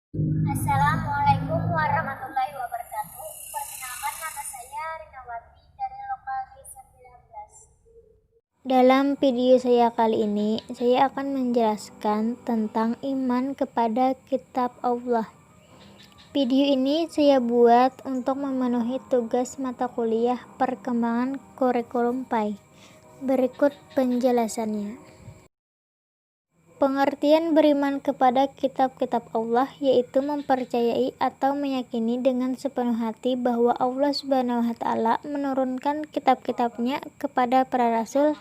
Assalamualaikum warahmatullahi wabarakatuh. Perkenalkan, nama saya Rinawati dari lokal D19. Dalam video saya kali ini, saya akan menjelaskan tentang iman kepada kitab Allah. Video ini saya buat untuk memenuhi tugas mata kuliah perkembangan kurikulum PAI. Berikut penjelasannya. Pengertian beriman kepada kitab-kitab Allah yaitu mempercayai atau meyakini dengan sepenuh hati bahwa Allah Subhanahu wa Ta'ala menurunkan kitab-kitabnya kepada para rasul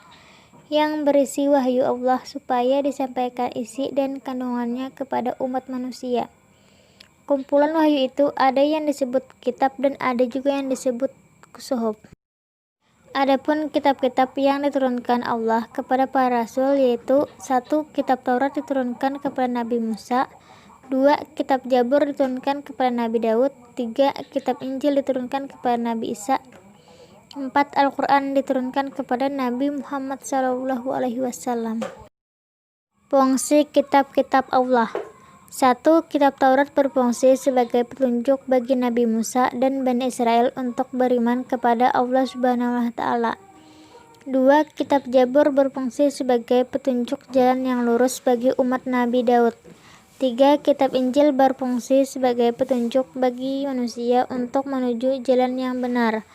yang berisi wahyu Allah supaya disampaikan isi dan kandungannya kepada umat manusia. Kumpulan wahyu itu ada yang disebut kitab dan ada juga yang disebut suhuf. Adapun kitab-kitab yang diturunkan Allah kepada para rasul yaitu 1. Kitab Taurat diturunkan kepada Nabi Musa, 2. Kitab Zabur diturunkan kepada Nabi Daud, 3. Kitab Injil diturunkan kepada Nabi Isa, 4. Al-Quran diturunkan kepada Nabi Muhammad SAW. Fungsi kitab-kitab Allah. 1. Kitab Taurat berfungsi sebagai petunjuk bagi Nabi Musa dan Bani Israel untuk beriman kepada Allah Subhanahu wa Ta'ala. 2. Kitab Zabur berfungsi sebagai petunjuk jalan yang lurus bagi umat Nabi Daud. 3. Kitab Injil berfungsi sebagai petunjuk bagi manusia untuk menuju jalan yang benar.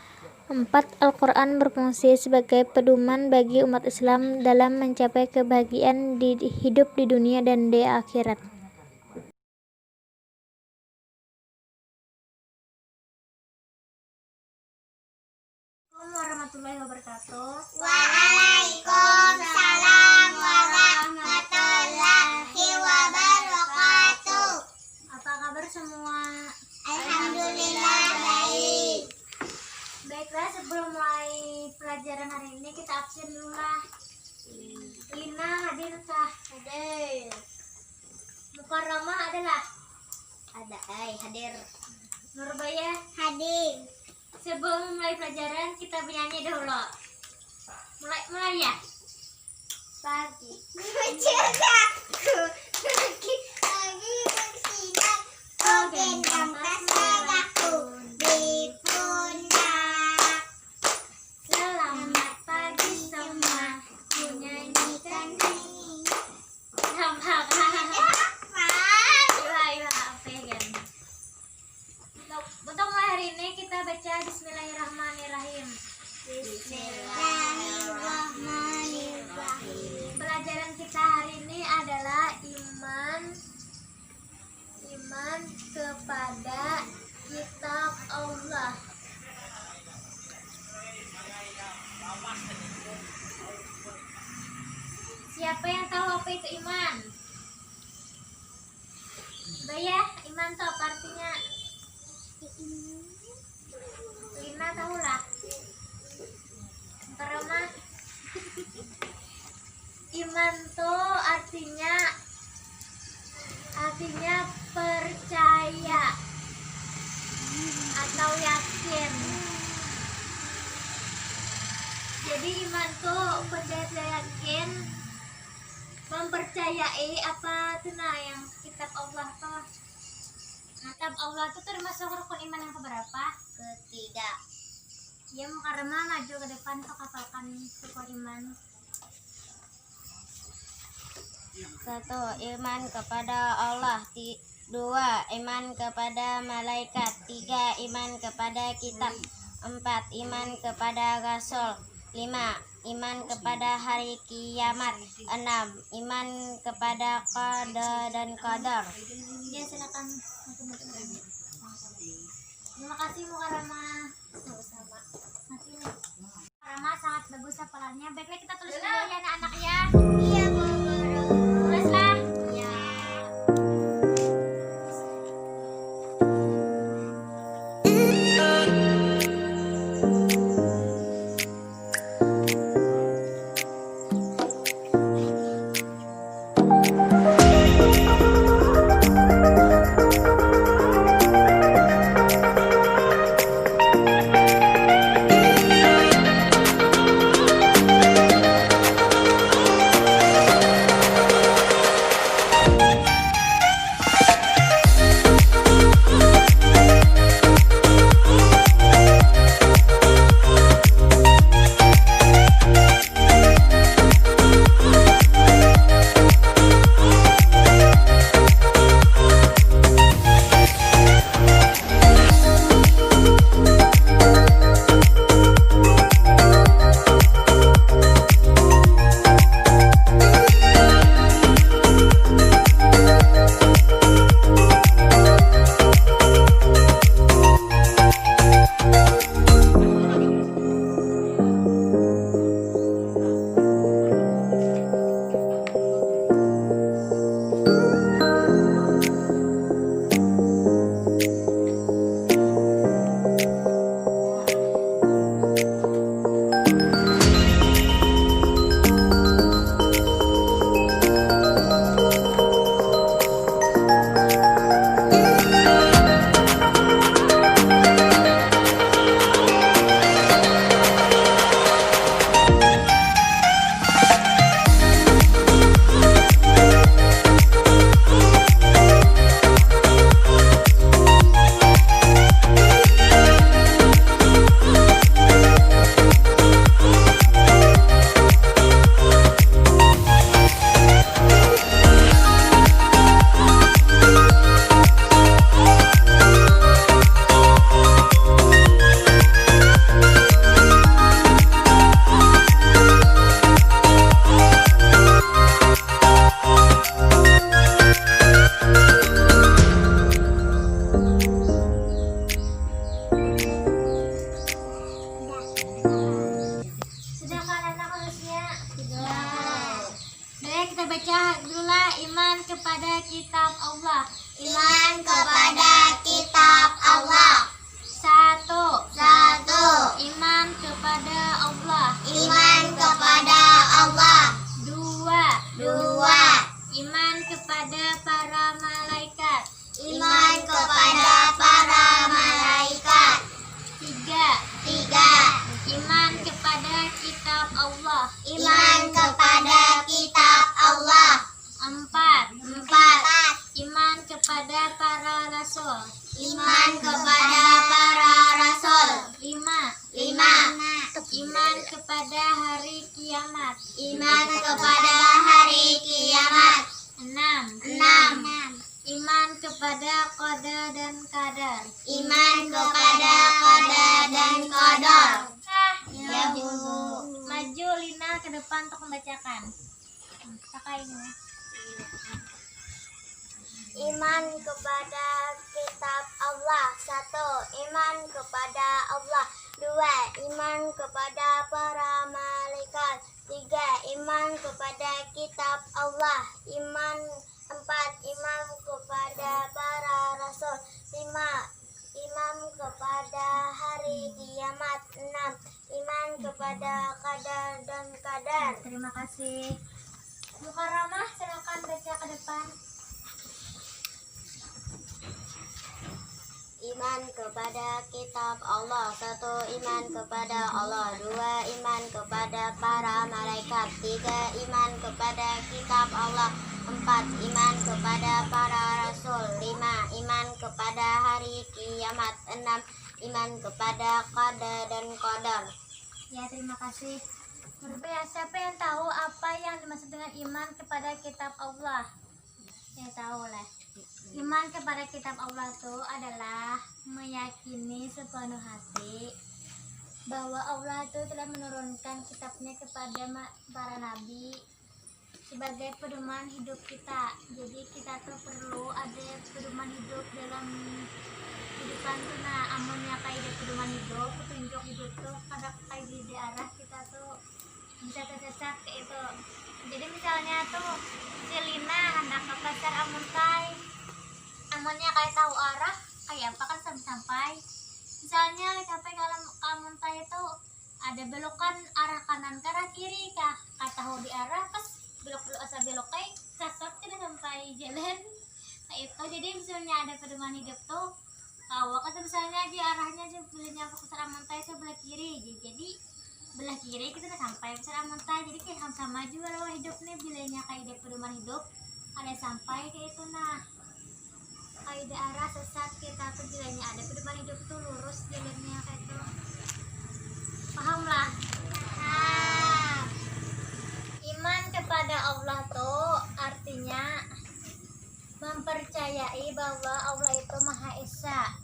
4. Al-Quran berfungsi sebagai pedoman bagi umat Islam dalam mencapai kebahagiaan di hidup di dunia dan di akhirat. Warahmatullahi wabarakatuh. Waalaikumsalam warahmatullahi wabarakatuh. Apa kabar semua? Alhamdulillah baik. Baiklah, sebelum mulai pelajaran hari ini kita absen dulu lah. Lina hadir kah? Hadir. Mukarramah adalah? Ada hadir. Nurbaya? Hadir. Sebelum mulai pelajaran kita bernyanyi dulu. Mulai ya. Pagi mencerahku, pagi bersinar, oh gendang merahku di pundak. Selamat pagi semua, ku nyanyikan ini. Nampak Untuk mulai hari ini kita baca Bismillahirrahmanirrahim. Bismillahirrahmanirrahim. Pelajaran kita hari ini adalah iman kepada kitab Allah. Siapa yang tahu apa itu iman? Baya, iman itu apa artinya? Lina tahu lah. Karena iman tuh artinya percaya atau yakin. Jadi iman tuh percaya yakin, mempercayai apa tuh yang kitab Allah tuh. Kitab Allah itu termasuk rukun iman yang keberapa? Ketiga. Ya, karena maju ke depan untuk hafalkan rukun iman. 1. Iman kepada Allah. 2. Iman kepada malaikat. 3. Iman kepada kitab. 4. Iman kepada rasul. 5. Iman kepada hari kiamat. 6. Iman kepada qada dan qadar. Ya, silakan. Terima kasih Mukarramah. Sama-sama. Mukarramah sangat bagus hafalannya. Baiklah, kita tulis dulu ya anak-anak ya. Iya, Bu Guru. Tulislah. Iya. para rasul. Iman kepada para rasul. 5. 5. Iman kepada hari kiamat. Iman kepada hari kiamat. 6. 6. Iman kepada qada dan qadar. Iman kepada qada dan qadar. Ya, Bu. Maju Lina ke depan untuk membacakan. Pakai ini. Iman kepada kitab Allah. 1. Iman kepada Allah. 2. Iman kepada para malaikat. 3. Iman kepada kitab Allah. 4. Iman kepada para rasul. 5. Iman kepada hari kiamat. 6. Iman kepada qadar dan qadar. Terima kasih. Mukarramah, silakan baca ke depan. Iman kepada kitab Allah. 1. Iman kepada Allah. 2. Iman kepada para malaikat. 3. Iman kepada kitab Allah. 4. Iman kepada para rasul. 5. Iman kepada hari kiamat. 6. Iman kepada qada dan qadar. Ya, terima kasih. Siapa yang tahu apa yang dimaksud dengan iman kepada kitab Allah? Ya, tahu lah. Iman kepada kitab Allah itu adalah meyakini sepenuh hati bahwa Allah itu telah menurunkan kitabnya kepada para nabi sebagai pedoman hidup kita. Jadi kita tuh perlu ada pedoman hidup dalam kehidupan tuh. Nah, amunnya kaidah pedoman hidup, petunjuk hidup tuh kada kaidah di arah kita tuh bisa tersesat kayak itu. Jadi misalnya tuh si Lina hendak ke pasar amunnya kayak tahu arah kayak apa kan sampai misalnya sampai kalau amuntai itu ada belokan arah kanan ke arah kiri kah tahu di arah pas belok asal belok kayak sasat tidak sampai jalan kayak itu. Jadi misalnya ada pedoman hidup tuh kalau kata misalnya di arahnya aja bilanya ke pasar amuntai itu belah kiri, jadi belah kiri kita udah sampai pasar amuntai. Jadi kayak sama juga loh hidup nih bilanya kayak di pedoman hidup ada sampai kayak itu. Nah, kayak arah sesat kita tuh bilangnya ada pedoman hidup tuh lurus jalannya kayak itu. Paham lah? Iman kepada Allah tuh artinya mempercayai bahwa Allah itu Maha Esa.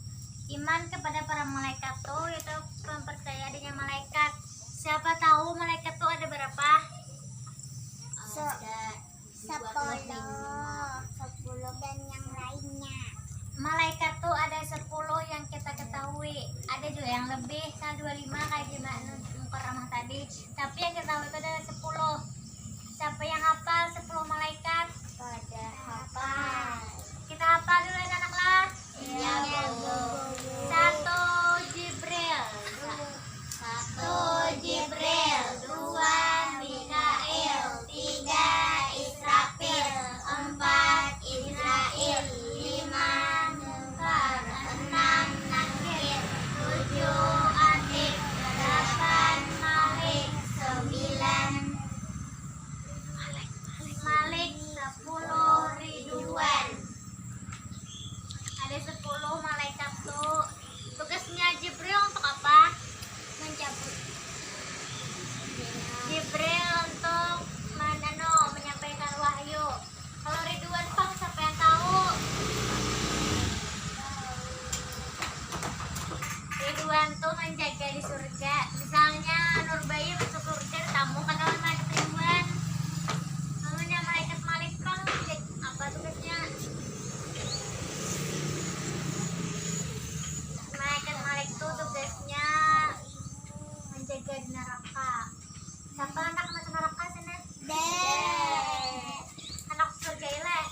Iman kepada para malaikat tuh itu mempercayai adanya malaikat. Siapa tahu malaikat tuh ada berapa? Ada 10 dan yang lainnya. Malaikat tuh ada 10 yang kita ketahui. Ada juga yang lebih, 25 kayak gimana Mukarramah tadi. Tapi yang kita tahu itu ada 10. Siapa yang hafal 10 malaikat? Pada hafal. Kita hafal dulu anak-anak lah. Iya, Bu. 1 Jibril. 1 Jibril. 2 Mikail. 3 Israfil. 4 Israil. 5 Munkar. 6 Nakir. 7 Atik. 8 Malik. 9 Malik. 10 Ridwan. Ada 10 malaikat tuh. Tugasnya Jibril untuk apa? Mencabut. Jibril untuk menyampaikan wahyu. Kalau Ridwan Pang siapa yang tahu? Ridwan tuh menjaga di surga. Misalnya Nurbayu masuk surga, tamu kan kalau malaikat Ridwan. Namanya malaikat Malik Pang apa tugasnya? Malaikat Malik tuh tugasnya menjaga di neraka. Siapa anak masuk neraka sana? Anak surga ilah.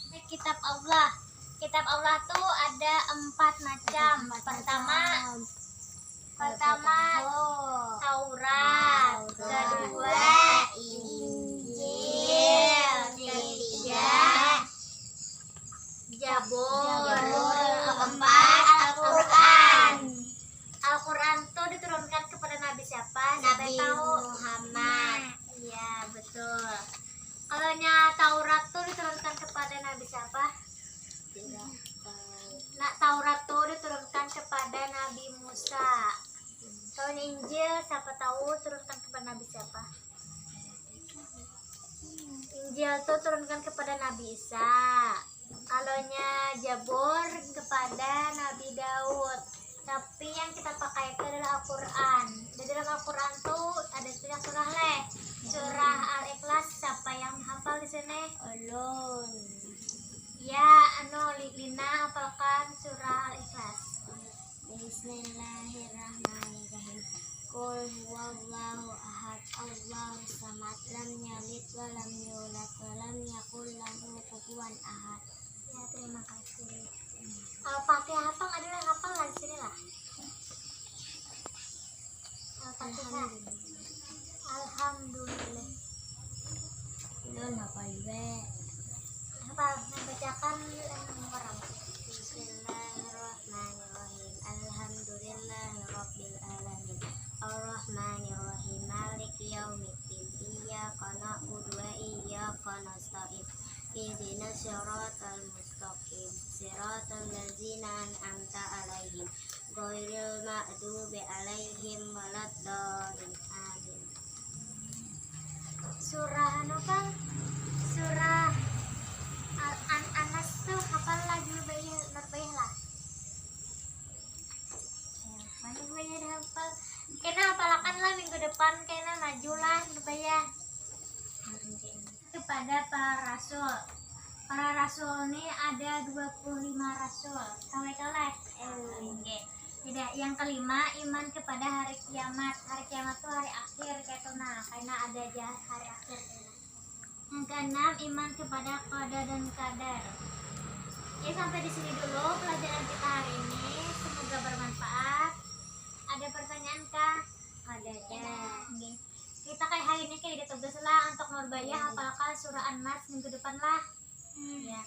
Ini kitab Allah. Kitab Allah tuh ada 4 macam. Pertama Taurat, kedua Injil. Ketiga Jabur, keempat Al-Quran. Al-Quran tuh diturunkan kepada Nabi siapa? Siapa Nabi yang tahu? Muhammad. Iya, betul. Kalau Taurat tuh diturunkan kepada Nabi siapa? siapa? Tidak tahu. Nah, Taurat itu diturunkan kepada Nabi Musa. Kalau Injil siapa tahu turunkan kepada Nabi siapa? Injil itu turunkan kepada Nabi Isa. Kalaunya Jabur kepada Nabi Daud. Tapi yang kita pakai itu adalah Al-Quran. Di dalam Al-Quran tuh ada surah leh. Surah Al-Ikhlas, siapa yang hafal di sini? Ulun. Ya, Lina hafalkan surah Al-Ikhlas. Bismillahirrahmanirrahim. Qul huwallahu ahad, Allahu samad, lam yalid wa lam yulad wa lam yakul lahu kufuwan ahad. Ya, terima kasih. Al-Fatihah hafal, ada yang hafal lah di sini lah. Al-Fatihah. Alhamdulillah. Ulun hafal juga. Hafal, membacakan orang. Bismillahirrahmanirrahim. Alhamdulillahirabbil alamin. Arrahmanirrahim. Maliki yaumiddin. Iyyaka na'budu wa iyyaka nasta'in. Ihdinas siratal mustaqim. Siratal ladzina an'amta 'alaihim ghairil maghdubi 'alaihim waladdallin. Amin. Surah kan? Surah Al-Anas tuh hafal lagi berbayar lah. Mana banyak hafal. Kena hafalkan lah minggu depan, kena majulah berbayar. Kepada para rasul. Para rasul ini ada 25 rasul. Sampai kelas. Oke. Tidak, yang kelima iman kepada hari kiamat. Hari kiamat itu hari akhir kayak nah, karena ada jahat hari akhir. Yang keenam iman kepada qada dan qadar. Ya, sampai di sini dulu pelajaran kita hari ini. Semoga bermanfaat. Ada pertanyaan kah? Ada. Oke. Kita kayak hari ini kayak ditugas lah untuk Nurbaya hafalkan surah An-Nas minggu depan lah. Ya.